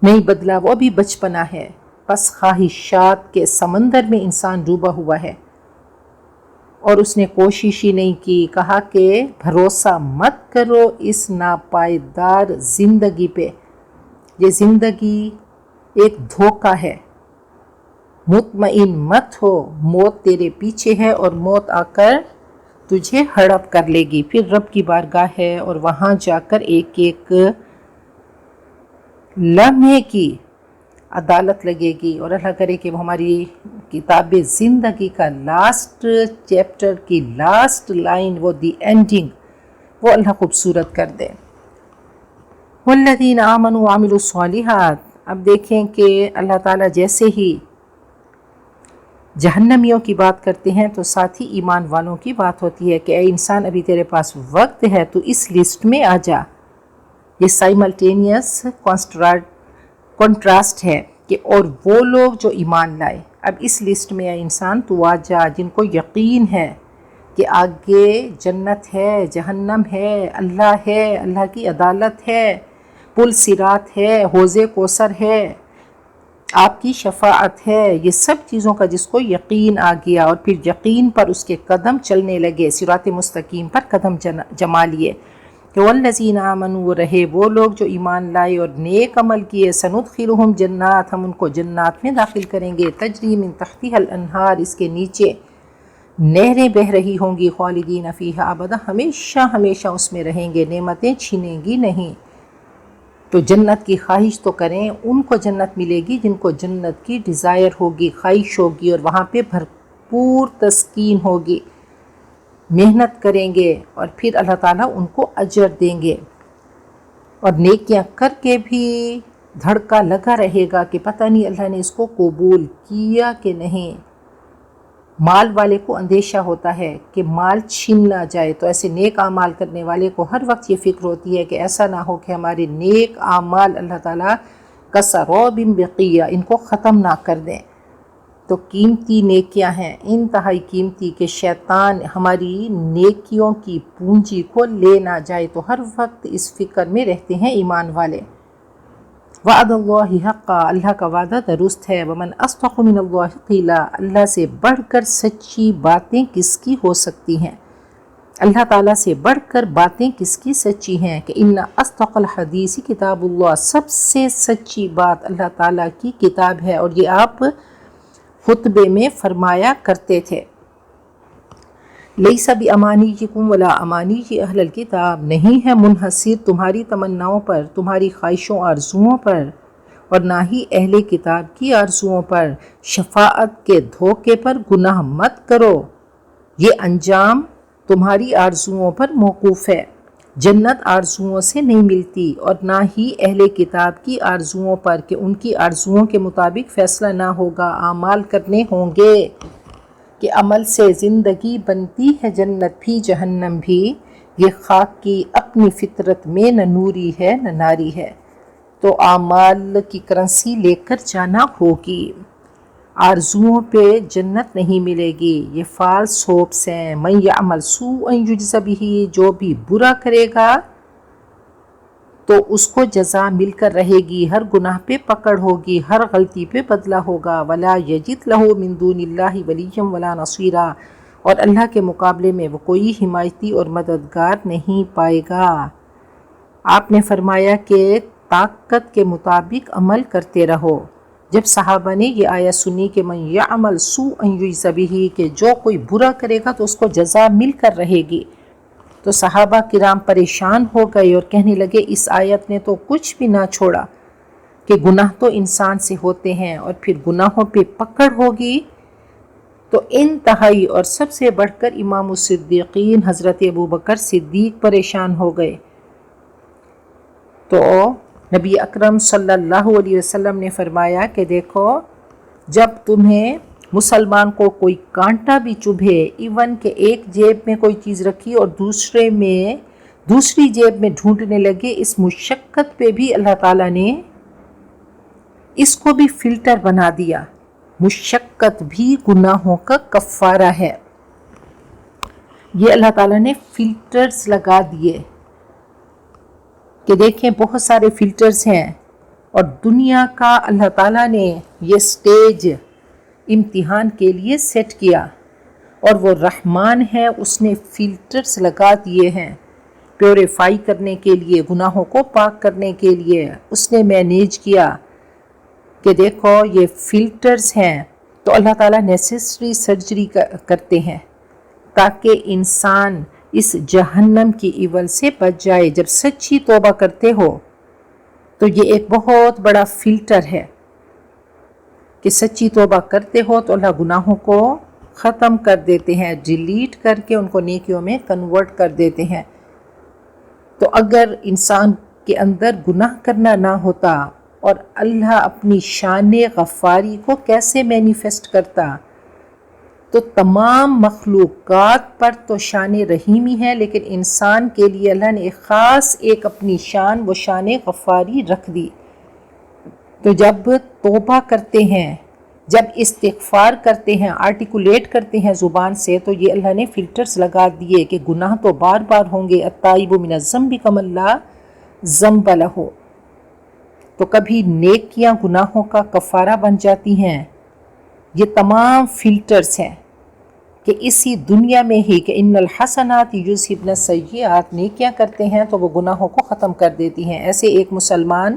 نہیں بدلا، وہ بھی بچپنا ہے، بس خواہشات کے سمندر میں انسان ڈوبا ہوا ہے، اور اس نے کوشش ہی نہیں کی۔ کہا کہ بھروسہ مت کرو اس ناپائیدار زندگی پہ، یہ زندگی ایک دھوکہ ہے، مطمئن مت ہو، موت تیرے پیچھے ہے اور موت آ کر تجھے ہڑپ کر لے گی۔ پھر رب کی بارگاہ ہے اور وہاں جا کر ایک ایک لمحے کی عدالت لگے گی، اور اللہ کرے کہ وہ ہماری کتاب زندگی کا لاسٹ چیپٹر کی لاسٹ لائن، وہ دی اینڈنگ، وہ اللہ خوبصورت کر دے۔ والذین آمنوا وعملوا الصالحات، اب دیکھیں کہ اللہ تعالیٰ جیسے ہی جہنمیوں کی بات کرتے ہیں تو ساتھ ہی ایمان والوں کی بات ہوتی ہے کہ اے انسان ابھی تیرے پاس وقت ہے تو اس لسٹ میں آ جا۔ یہ سائملٹینیس کنٹراسٹ ہے کہ اور وہ لوگ جو ایمان لائے، اب اس لسٹ میں اے انسان تو آ جا جن کو یقین ہے کہ آگے جنت ہے، جہنم ہے، اللہ کی عدالت ہے، پل صراط ہے، حوض کوثر ہے، آپ کی شفاعت ہے، یہ سب چیزوں کا جس کو یقین آ گیا اور پھر یقین پر اس کے قدم چلنے لگے، صراط مستقیم پر قدم جما لیے کہ والذین آمنوا، رہے وہ لوگ جو ایمان لائے اور نیک عمل کیے، سندخلہم جنات، ہم ان کو جنات میں داخل کریں گے، تجری من تحتہا الانہار، اس کے نیچے نہریں بہہ رہی ہوں گی، خالدین فیہا ابدا، ہمیشہ ہمیشہ اس میں رہیں گے، نعمتیں چھینیں گی نہیں۔ تو جنت کی خواہش تو کریں، ان کو جنت ملے گی جن کو جنت کی ڈیزائر ہوگی، خواہش ہوگی، اور وہاں پہ بھرپور تسکین ہوگی، محنت کریں گے اور پھر اللہ تعالیٰ ان کو اجر دیں گے، اور نیکیاں کر کے بھی دھڑکا لگا رہے گا کہ پتہ نہیں اللہ نے اس کو قبول کیا کہ نہیں۔ مال والے کو اندیشہ ہوتا ہے کہ مال چھین نہ جائے، تو ایسے نیک اعمال کرنے والے کو ہر وقت یہ فکر ہوتی ہے کہ ایسا نہ ہو کہ ہمارے نیک اعمال اللہ تعالیٰ کسراب بقیہ ان کو ختم نہ کر دیں۔ تو قیمتی نیکیاں ہیں، انتہائی قیمتی، کہ شیطان ہماری نیکیوں کی پونجی کو لے نہ جائے، تو ہر وقت اس فکر میں رہتے ہیں ایمان والے۔ وعد اللہ حقا، اللہ کا وعدہ درست ہے، ومن اصدق من اللہ قیلا، اللہ سے بڑھ کر سچی باتیں کس کی ہو سکتی ہیں، اللہ تعالیٰ سے بڑھ کر باتیں کس کی سچی ہیں، کہ ان اصدق الحدیث کتاب اللہ، سب سے سچی بات اللہ تعالیٰ کی کتاب ہے، اور یہ آپ خطبے میں فرمایا کرتے تھے۔ لیس بامانیکم ولا امانی اہل الکتاب، نہیں ہے منحصر تمہاری تمناؤں پر، تمہاری خواہشوں آرزوؤں پر، اور نہ ہی اہل کتاب کی آرزوؤں پر، شفاعت کے دھوکے پر گناہ مت کرو، یہ انجام تمہاری آرزوؤں پر موقوف ہے، جنت آرزوؤں سے نہیں ملتی، اور نہ ہی اہل کتاب کی آرزوؤں پر کہ ان کی آرزوؤں کے مطابق فیصلہ نہ ہوگا، اعمال کرنے ہوں گے، کہ عمل سے زندگی بنتی ہے جنت بھی جہنم بھی، یہ خاک کی اپنی فطرت میں نہ نوری ہے نہ ناری ہے، تو اعمال کی کرنسی لے کر جانا ہوگی، آرزوؤں پہ جنت نہیں ملے گی، یہ فالس ہوپس ہیں۔ من یعمل سوءا یجز بہ، جو بھی برا کرے گا تو اس کو جزا مل کر رہے گی، ہر گناہ پہ پکڑ ہوگی، ہر غلطی پہ بدلہ ہوگا، ولا یجد لہ من دون اللہ ولیا ولا نصیرا، اور اللہ کے مقابلے میں وہ کوئی حمایتی اور مددگار نہیں پائے گا۔ آپ نے فرمایا کہ طاقت کے مطابق عمل کرتے رہو۔ جب صحابہ نے یہ آیت سنی کہ من یعمل سوءا یجز بہ، کہ جو کوئی برا کرے گا تو اس کو جزا مل کر رہے گی، تو صحابہ کرام پریشان ہو گئے اور کہنے لگے اس آیت نے تو کچھ بھی نہ چھوڑا، کہ گناہ تو انسان سے ہوتے ہیں اور پھر گناہوں پہ پکڑ ہوگی۔ تو انتہائی اور سب سے بڑھ کر امام الصدیقین حضرت ابوبکر صدیق پریشان ہو گئے۔ تو نبی اکرم صلی اللہ علیہ وسلم نے فرمایا کہ دیکھو، جب تمہیں مسلمان کو کوئی کانٹا بھی چبھے، ایون کہ ایک جیب میں کوئی چیز رکھی اور دوسری جیب میں ڈھونڈنے لگے، اس مشقت پہ بھی اللہ تعالیٰ نے اس کو بھی فلٹر بنا دیا، مشقت بھی گناہوں کا کفارہ ہے، یہ اللہ تعالیٰ نے فلٹرز لگا دیے، کہ دیکھیں بہت سارے فلٹرز ہیں، اور دنیا کا اللہ تعالیٰ نے یہ سٹیج امتحان کے لیے سیٹ کیا، اور وہ رحمان ہے، اس نے فلٹرز لگا دیے ہیں پیوریفائی کرنے کے لیے، گناہوں کو پاک کرنے کے لیے، اس نے مینیج کیا کہ دیکھو یہ فلٹرز ہیں، تو اللہ تعالیٰ نیسیسری سرجری کرتے ہیں تاکہ انسان اس جہنم کی ایول سے بچ جائے۔ جب سچی توبہ کرتے ہو تو یہ ایک بہت بڑا فلٹر ہے کہ سچی توبہ کرتے ہو تو اللہ گناہوں کو ختم کر دیتے ہیں، ڈیلیٹ کر کے ان کو نیکیوں میں کنورٹ کر دیتے ہیں۔ تو اگر انسان کے اندر گناہ کرنا نہ ہوتا اور اللہ اپنی شان غفاری کو کیسے مینیفیسٹ کرتا؟ تو تمام مخلوقات پر تو شان رحیمی ہے، لیکن انسان کے لیے اللہ نے ایک اپنی شان، وہ شان غفاری رکھ دی۔ تو جب توبہ کرتے ہیں، جب استغفار کرتے ہیں، آرٹیکولیٹ کرتے ہیں زبان سے، تو یہ اللہ نے فلٹرز لگا دیے کہ گناہ تو بار بار ہوں گے، التائب من الذنب کمن لا ذنب لہ، تو کبھی نیکیاں گناہوں کا کفارہ بن جاتی ہیں۔ یہ تمام فلٹرز ہیں کہ اسی دنیا میں ہی کہ ان الحسنات یذھبن السیئات، نیکیاں کرتے ہیں تو وہ گناہوں کو ختم کر دیتی ہیں۔ ایسے ایک مسلمان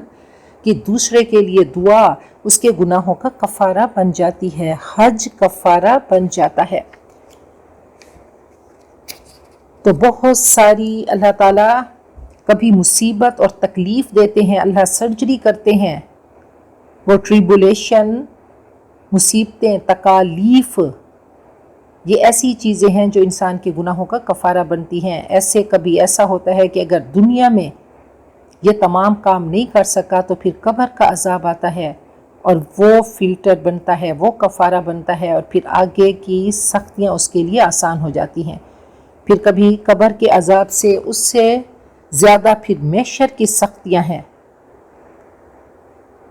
کہ دوسرے کے لیے دعا اس کے گناہوں کا کفارہ بن جاتی ہے، حج کفارہ بن جاتا ہے۔ تو بہت ساری اللہ تعالیٰ کبھی مصیبت اور تکلیف دیتے ہیں، اللہ سرجری کرتے ہیں، وہ ٹریبولیشن، مصیبتیں، تکالیف، یہ ایسی چیزیں ہیں جو انسان کے گناہوں کا کفارہ بنتی ہیں۔ ایسے کبھی ایسا ہوتا ہے کہ اگر دنیا میں یہ تمام کام نہیں کر سکا تو پھر قبر کا عذاب آتا ہے اور وہ فلٹر بنتا ہے، وہ کفارہ بنتا ہے، اور پھر آگے کی سختیاں اس کے لیے آسان ہو جاتی ہیں۔ پھر کبھی قبر کے عذاب سے اس سے زیادہ پھر محشر کی سختیاں ہیں،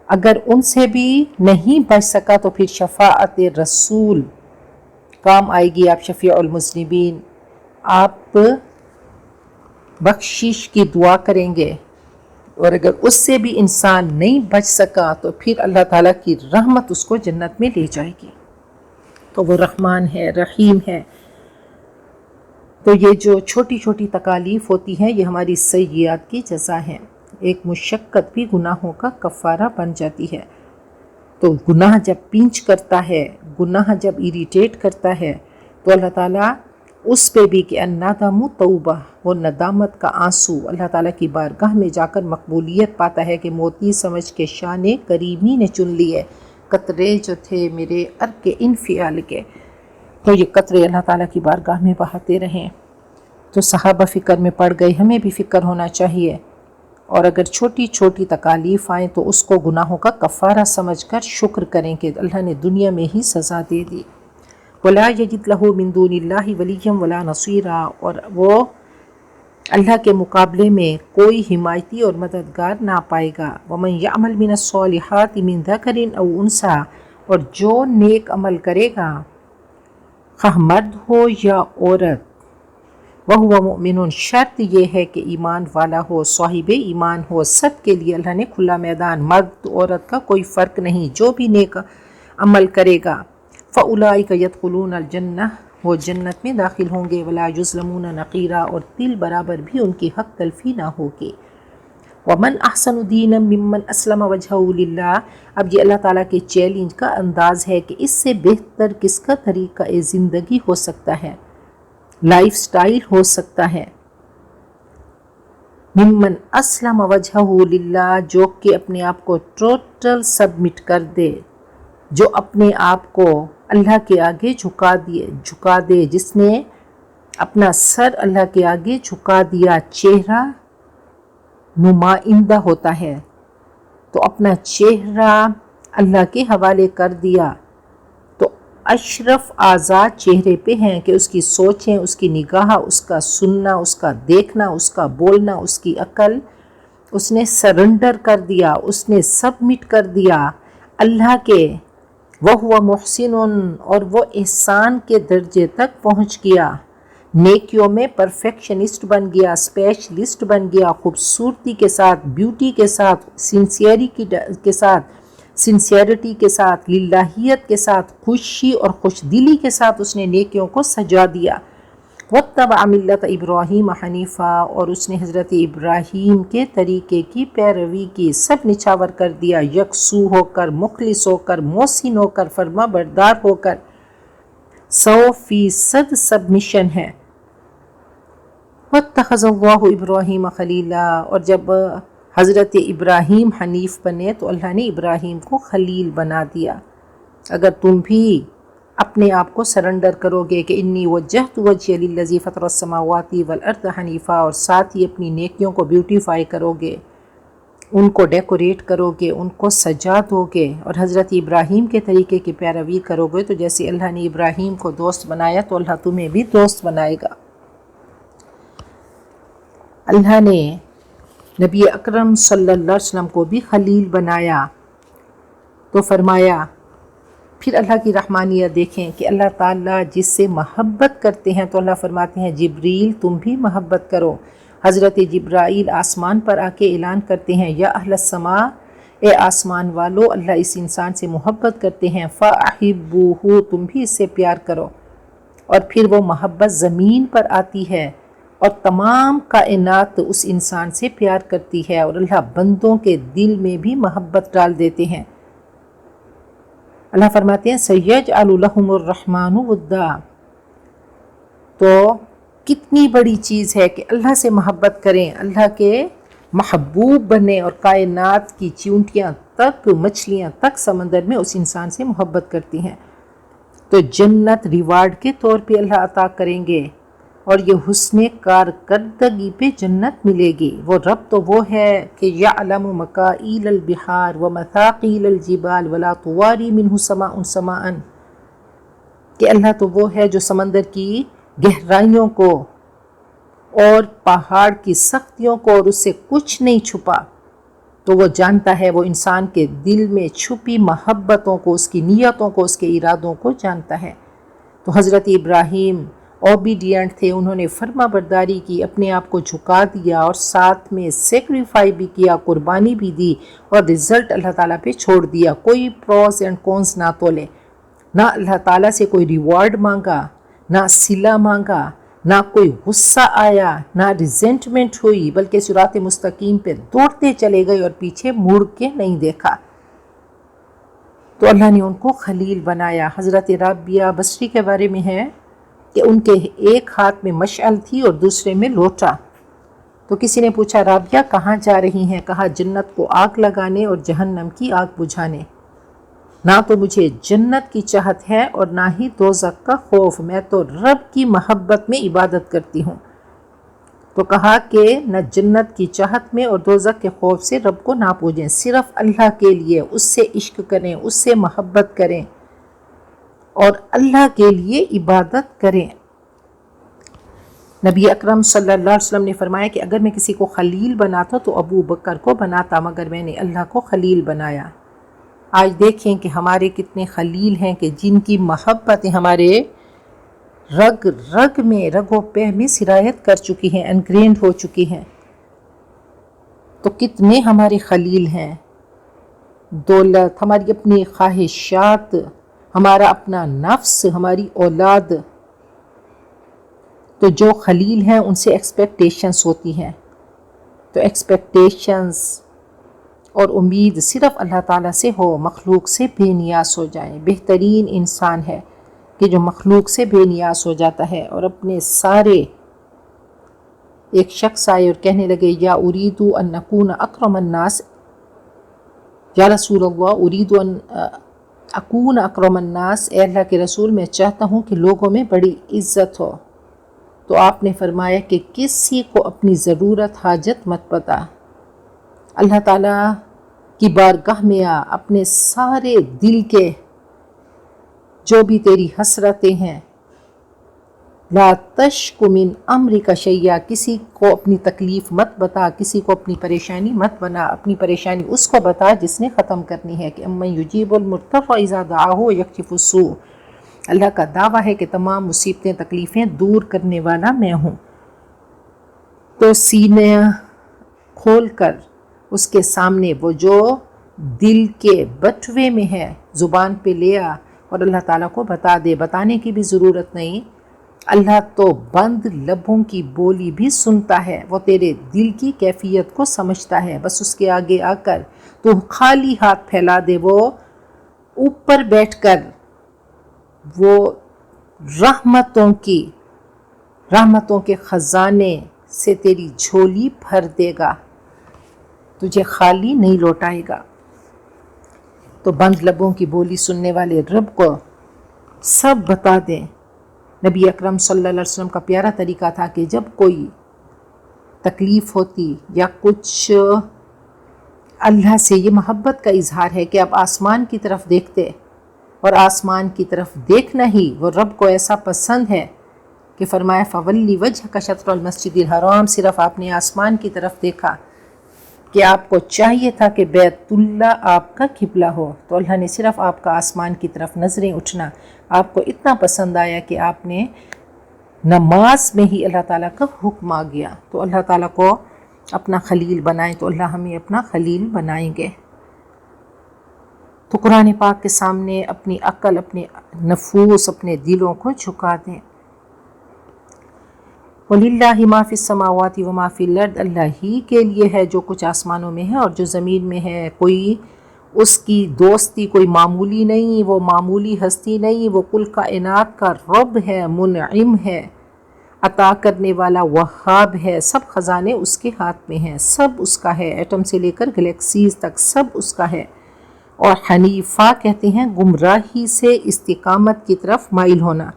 اگر ان سے بھی نہیں بچ سکا تو پھر شفاعت رسول کام آئے گی، آپ شفیع المذنبین، آپ بخشش کی دعا کریں گے، اور اگر اس سے بھی انسان نہیں بچ سکا تو پھر اللہ تعالیٰ کی رحمت اس کو جنت میں لے جائے گی۔ تو وہ رحمان ہے، رحیم ہے۔ تو یہ جو چھوٹی چھوٹی تکالیف ہوتی ہیں یہ ہماری سیئات کی جزا ہیں۔ ایک مشقت بھی گناہوں کا کفارہ بن جاتی ہے۔ تو گناہ جب پینچ کرتا ہے، گناہ جب اریٹیٹ کرتا ہے، تو اللہ تعالیٰ اس پہ بھی کہ الندم توبہ، وہ ندامت کا آنسو اللہ تعالیٰ کی بارگاہ میں جا کر مقبولیت پاتا ہے کہ موتی سمجھ کے شان کریمی نے چن لیے، قطرے جو تھے میرے عرق انفعال کے، تو یہ قطرے اللہ تعالیٰ کی بارگاہ میں بہاتے رہیں۔ تو صحابہ فکر میں پڑ گئے، ہمیں بھی فکر ہونا چاہیے، اور اگر چھوٹی چھوٹی تکالیف آئیں تو اس کو گناہوں کا کفارہ سمجھ کر شکر کریں کہ اللہ نے دنیا میں ہی سزا دے دی۔ وَلَا يَجِدْ لَهُ مِن دُونِ اللَّهِ وَلِيًّا وَلَا نَصِيرًا، اور وہ اللہ کے مقابلے میں کوئی حمایتی اور مددگار نہ پائے گا۔ وَمَن يَعْمَلْ مِنَ الصَّالِحَاتِ مِن ذَكَرٍ أَوْ أُنثَىٰ، اور جو نیک عمل کرے گا خواہ مرد ہو یا عورت، وَهُوَ مُؤْمِنٌ، شرط یہ ہے کہ ایمان والا ہو، صاحب ایمان ہو، سب کے لیے اللہ نے کھلا میدان، مرد عورت کا کوئی فرق نہیں، جو بھی نیک عمل کرے گا فَأُولَٰئِكَ يَدْخُلُونَ الْجَنَّةَ، وہ جنت میں داخل ہوں گے، وَلَا يُظْلَمُونَ نَقِيرًا، اور تل برابر بھی ان کی حق تلفی نہ ہوگی۔ وَمَنْ أَحْسَنُ دِينًا مِّمَّنْ أَسْلَمَ وَجْهَهُ لِلَّهِ، اب یہ اللہ تعالیٰ کے چیلنج کا انداز ہے کہ اس سے بہتر کس کا طریقہ زندگی ہو سکتا ہے، لائف سٹائل ہو سکتا ہے۔ ممن اسلم وجہہ للہ، جو کہ اپنے آپ کو ٹوٹل سبمٹ کر دے، جو اپنے آپ کو اللہ کے آگے جھکا دے، جس نے اپنا سر اللہ کے آگے جھکا دیا، چہرہ نمائندہ ہوتا ہے تو اپنا چہرہ اللہ کے حوالے کر دیا، تو اشرف آزاد چہرے پہ ہیں کہ اس کی سوچیں، اس کی نگاہ، اس کا سننا، اس کا دیکھنا، اس کا بولنا، اس کی عقل، اس نے سرنڈر کر دیا، اس نے سبمٹ کر دیا اللہ کے، وَهُوَ مُحْسِنٌ، اور وہ احسان کے درجے تک پہنچ گیا، نیکیوں میں پرفیکشنسٹ بن گیا، اسپیشلسٹ بن گیا، خوبصورتی کے ساتھ، بیوٹی کے ساتھ، سنسیئرٹی کے ساتھ، للہیت کے ساتھ، خوشی اور خوش دلی کے ساتھ اس نے نیکیوں کو سجا دیا۔ وَاتَّبَعَ مِلَّةَ إِبْرَاهِيمَ حَنِيفًا، اور اس نے حضرت ابراہیم کے طریقے کی پیروی کی، سب نچھاور کر دیا، یکسو ہو کر، مخلص ہو کر، محسن ہو کر، فرما بردار ہو کر، 100% سبمیشن ہے۔ وَاتَّخَذَ اللَّهُ إِبْرَاهِيمَ خَلِيلًا، اور جب حضرت ابراہیم حنیف بنے تو اللہ نے ابراہیم کو خلیل بنا دیا۔ اگر تم بھی اپنے آپ کو سرنڈر کرو گے کہ انی وجہت وجہی للذی فطر السماوات والارض حنیفا، اور ساتھ ہی اپنی نیکیوں کو بیوٹیفائی کرو گے، ان کو ڈیکوریٹ کرو گے، ان کو سجا دو گے اور حضرت ابراہیم کے طریقے کی پیروی کرو گے تو جیسے اللہ نے ابراہیم کو دوست بنایا تو اللہ تمہیں بھی دوست بنائے گا۔ اللہ نے نبی اکرم صلی اللہ علیہ وسلم کو بھی خلیل بنایا تو فرمایا، پھر اللہ کی رحمانیت دیکھیں کہ اللہ تعالیٰ جس سے محبت کرتے ہیں تو اللہ فرماتے ہیں جبریل تم بھی محبت کرو۔ حضرت جبرائیل آسمان پر آ کے اعلان کرتے ہیں، یا اہل السماء، اے آسمان والو، اللہ اس انسان سے محبت کرتے ہیں، فَأَحِبُّوهُ، تم بھی اس سے پیار کرو۔ اور پھر وہ محبت زمین پر آتی ہے اور تمام کائنات اس انسان سے پیار کرتی ہے اور اللہ بندوں کے دل میں بھی محبت ڈال دیتے ہیں۔ اللہ فرماتے ہیں سَيَجْعَلُ لَهُمُ الرَّحْمَنُ وُدًّا، تو کتنی بڑی چیز ہے کہ اللہ سے محبت کریں، اللہ کے محبوب بنیں اور کائنات کی چیونٹیاں تک، مچھلیاں تک سمندر میں اس انسان سے محبت کرتی ہیں۔ تو جنت ریوارڈ کے طور پہ اللہ عطا کریں گے اور یہ حسن کارکردگی پہ جنت ملے گی۔ وہ رب تو وہ ہے کہ یعلم مکائل البحار ومثاقیل الجبال ولا تواری منہ سماء سماء، کہ اللہ تو وہ ہے جو سمندر کی گہرائیوں کو اور پہاڑ کی سختیوں کو اور اس سے کچھ نہیں چھپا، تو وہ جانتا ہے، وہ انسان کے دل میں چھپی محبتوں کو، اس کی نیتوں کو، اس کے ارادوں کو جانتا ہے۔ تو حضرت ابراہیم اوبیڈینٹ تھے، انہوں نے فرما برداری کی، اپنے آپ کو جھکا دیا اور ساتھ میں سیکریفائی بھی کیا، قربانی بھی دی اور رزلٹ اللہ تعالیٰ پہ چھوڑ دیا۔ کوئی پروز اینڈ کونس نہ تولے، نہ اللہ تعالیٰ سے کوئی ریوارڈ مانگا، نہ صلہ مانگا، نہ کوئی غصہ آیا، نہ ریزنٹمنٹ ہوئی، بلکہ صراط مستقیم پہ دوڑتے چلے گئے اور پیچھے مڑ کے نہیں دیکھا۔ تو اللہ نے ان کو خلیل بنایا۔ حضرت رابعہ بصری کے بارے میں ہے کہ ان کے ایک ہاتھ میں مشعل تھی اور دوسرے میں لوٹا۔ تو کسی نے پوچھا رابعہ کہاں جا رہی ہیں؟ کہا جنت کو آگ لگانے اور جہنم کی آگ بجھانے۔ نہ تو مجھے جنت کی چاہت ہے اور نہ ہی دوزخ کا خوف، میں تو رب کی محبت میں عبادت کرتی ہوں۔ تو کہا کہ نہ جنت کی چاہت میں اور دوزخ کے خوف سے رب کو نہ پوجیں، صرف اللہ کے لیے اس سے عشق کریں، اس سے محبت کریں اور اللہ کے لیے عبادت کریں۔ نبی اکرم صلی اللہ علیہ وسلم نے فرمایا کہ اگر میں کسی کو خلیل بناتا تو ابو بکر کو بناتا، مگر میں نے اللہ کو خلیل بنایا۔ آج دیکھیں کہ ہمارے کتنے خلیل ہیں کہ جن کی محبتیں ہمارے رگ رگ میں، رگ و پہ میں سرایت کر چکی ہیں، انگرینڈ ہو چکی ہیں۔ تو کتنے ہمارے خلیل ہیں، دولت، ہماری اپنی خواہشات، ہمارا اپنا نفس، ہماری اولاد۔ تو جو خلیل ہیں ان سے ایکسپیکٹیشنز ہوتی ہیں، تو ایکسپیکٹیشنز اور امید صرف اللہ تعالیٰ سے ہو، مخلوق سے بے نیاز ہو جائیں۔ بہترین انسان ہے کہ جو مخلوق سے بے نیاز ہو جاتا ہے اور اپنے سارے، ایک شخص آئے اور کہنے لگے یا اريد ان اکون اکرم الناس، یا رسول اللہ اريد ان اکون اکرم الناس، اے اللہ کے رسول میں چاہتا ہوں کہ لوگوں میں بڑی عزت ہو۔ تو آپ نے فرمایا کہ کسی کو اپنی ضرورت حاجت مت بتا، اللہ تعالیٰ کی بارگاہ میں آ، اپنے سارے دل کے جو بھی تیری حسرتیں ہیں، لا تشک من امرک شیئا، کسی کو اپنی تکلیف مت بتا، کسی کو اپنی پریشانی مت بنا، اپنی پریشانی اس کو بتا جس نے ختم کرنی ہے، کہ امن یجیب المضطر اذا دعاہ ویکشف السوء، اللہ کا دعویٰ ہے کہ تمام مصیبتیں تکلیفیں دور کرنے والا میں ہوں۔ تو سینے کھول کر اس کے سامنے وہ جو دل کے بٹوے میں ہے زبان پہ لے آ اور اللہ تعالیٰ کو بتا دے، بتانے کی بھی ضرورت نہیں، اللہ تو بند لبوں کی بولی بھی سنتا ہے، وہ تیرے دل کی کیفیت کو سمجھتا ہے، بس اس کے آگے آ کر تو خالی ہاتھ پھیلا دے، وہ اوپر بیٹھ کر وہ رحمتوں کے خزانے سے تیری جھولی بھر دے گا، تجھے خالی نہیں لوٹائے گا۔ تو بند لبوں کی بولی سننے والے رب کو سب بتا دیں۔ نبی اکرم صلی اللہ علیہ وسلم کا پیارا طریقہ تھا کہ جب کوئی تکلیف ہوتی یا کچھ اللہ سے یہ محبت کا اظہار ہے کہ آپ آسمان کی طرف دیکھتے، اور آسمان کی طرف دیکھنا ہی وہ رب کو ایسا پسند ہے کہ فرمایا فولی وجہک شطر المسجد الحرام، صرف آپ نے آسمان کی طرف دیکھا کہ آپ کو چاہیے تھا کہ بیت اللہ آپ کا قبلہ ہو، تو اللہ نے صرف آپ کا آسمان کی طرف نظریں اٹھنا آپ کو اتنا پسند آیا کہ آپ نے نماز میں ہی اللہ تعالیٰ کا حکم آ گیا، تو اللہ تعالیٰ کو اپنا خلیل بنائیں، تو اللہ ہمیں اپنا خلیل بنائیں گے۔ تو قرآن پاک کے سامنے اپنی عقل، اپنے نفوس، اپنے دلوں کو جھکا دیں۔ وَلِلَّهِ مَا فِي السَّمَاوَاتِ وَمَا فِي الْأَرْضِ، اللہ ہی کے لیے ہے جو کچھ آسمانوں میں ہے اور جو زمین میں ہے۔ کوئی اس کی دوستی کوئی معمولی نہیں، وہ معمولی ہستی نہیں، وہ کل کائنات کا رب ہے، منعم ہے، عطا کرنے والا وہاب ہے، سب خزانے اس کے ہاتھ میں ہیں، سب اس کا ہے، ایٹم سے لے کر گلیکسیز تک سب اس کا ہے۔ اور حنیفہ کہتے ہیں گمراہی سے استقامت کی طرف مائل ہونا،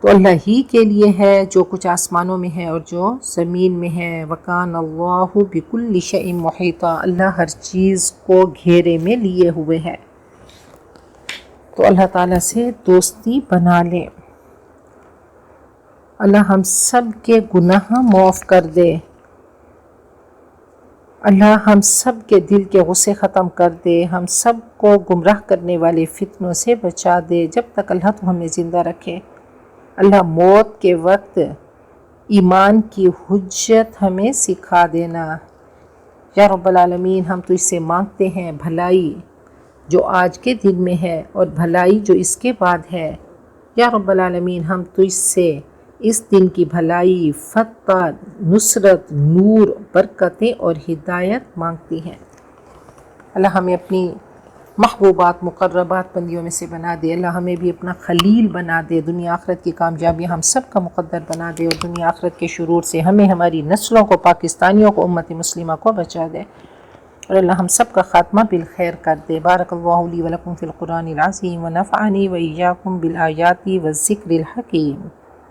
تو اللہ ہی کے لیے ہے جو کچھ آسمانوں میں ہے اور جو زمین میں ہے۔ وَكَانَ اللَّهُ بِكُلِّ شَيْءٍ مُحِيطًا، اللہ ہر چیز کو گھیرے میں لیے ہوئے ہے، تو اللہ تعالیٰ سے دوستی بنا لیں۔ اللہ ہم سب کے گناہ معاف کر دے، اللہ ہم سب کے دل کے غصے ختم کر دے، ہم سب کو گمراہ کرنے والے فتنوں سے بچا دے جب تک اللہ تو ہمیں زندہ رکھے۔ اللہ موت کے وقت ایمان کی حجت ہمیں سکھا دینا۔ یا رب العالمین، ہم تو اس سے مانگتے ہیں بھلائی جو آج کے دن میں ہے اور بھلائی جو اس کے بعد ہے۔ یا رب العالمین، ہم تو اس سے اس دن کی بھلائی، فتح، نصرت، نور، برکتیں اور ہدایت مانگتی ہیں۔ اللہ ہمیں اپنی محبوبات مقربات بندیوں میں سے بنا دے، اللہ ہمیں بھی اپنا خلیل بنا دے، دنیا آخرت کی کامیابی ہم سب کا مقدر بنا دے، اور دنیا آخرت کے شرور سے ہمیں، ہماری نسلوں کو، پاکستانیوں کو، امت مسلمہ کو بچا دے، اور اللہ ہم سب کا خاتمہ بالخیر کر دے۔ بارک اللہ لی ولکم فی القرآن العظیم ونفعنی وإیاکم بالآیات والذکر الحکیم۔